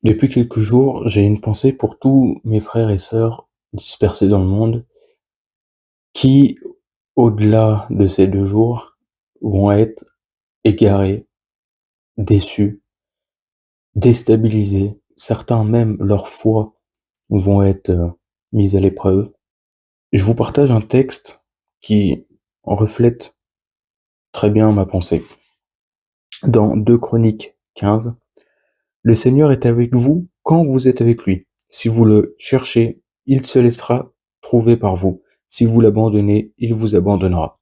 Depuis quelques jours, j'ai une pensée pour tous mes frères et sœurs dispersés dans le monde qui, au-delà de ces 2 jours, vont être égarés, déçus, déstabilisés. Certains même, leur foi vont être mise à l'épreuve. Je vous partage un texte qui reflète très bien ma pensée. Dans 2 Chroniques 15, le Seigneur est avec vous quand vous êtes avec lui. Si vous le cherchez, il se laissera trouver par vous. Si vous l'abandonnez, il vous abandonnera.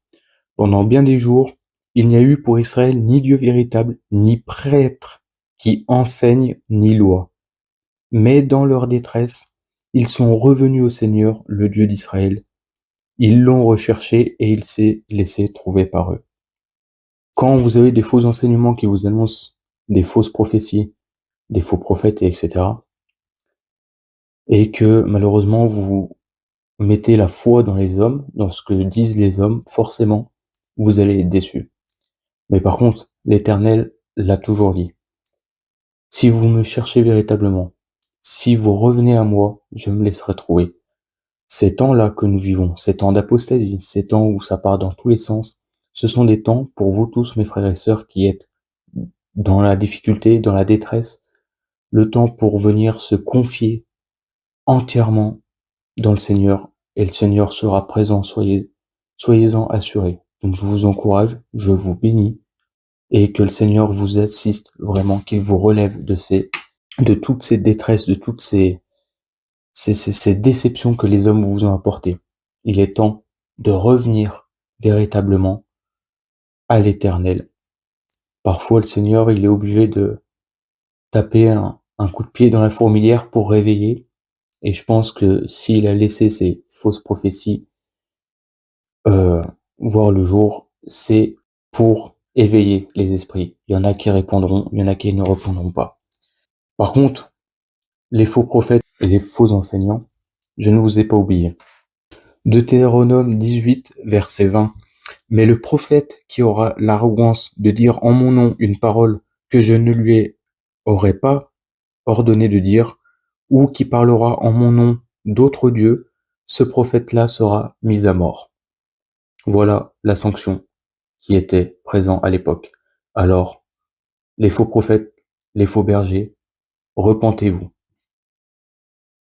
Pendant bien des jours, il n'y a eu pour Israël ni Dieu véritable, ni prêtre qui enseigne, ni loi. Mais dans leur détresse, ils sont revenus au Seigneur, le Dieu d'Israël. Ils l'ont recherché et il s'est laissé trouver par eux. Quand vous avez des faux enseignements qui vous annoncent des fausses prophéties, des faux prophètes, etc., et que malheureusement vous mettez la foi dans les hommes, dans ce que disent les hommes, forcément, vous allez être déçus. Mais par contre, l'Éternel l'a toujours dit. Si vous me cherchez véritablement, si vous revenez à moi, je me laisserai trouver. Ces temps-là que nous vivons, ces temps d'apostasie, ces temps où ça part dans tous les sens, ce sont des temps pour vous tous, mes frères et sœurs, qui êtes dans la difficulté, dans la détresse, le temps pour venir se confier entièrement dans le Seigneur, et le Seigneur sera présent, soyez-en assurés. Donc je vous encourage, je vous bénis, et que le Seigneur vous assiste vraiment, qu'il vous relève de toutes ces détresses, de toutes ces déceptions que les hommes vous ont apportées. Il est temps de revenir véritablement à l'Éternel. Parfois, le Seigneur, il est obligé de taper un coup de pied dans la fourmilière pour réveiller. Et je pense que s'il a laissé ces fausses prophéties voir le jour, c'est pour éveiller les esprits. Il y en a qui répondront, il y en a qui ne répondront pas. Par contre, les faux prophètes et les faux enseignants, je ne vous ai pas oublié. Deutéronome 18, verset 20. Mais le prophète qui aura l'arrogance de dire en mon nom une parole que je ne lui aurais pas ordonné de dire, ou qui parlera en mon nom d'autres dieux, ce prophète-là sera mis à mort. Voilà la sanction qui était présente à l'époque. Alors, les faux prophètes, les faux bergers, repentez-vous.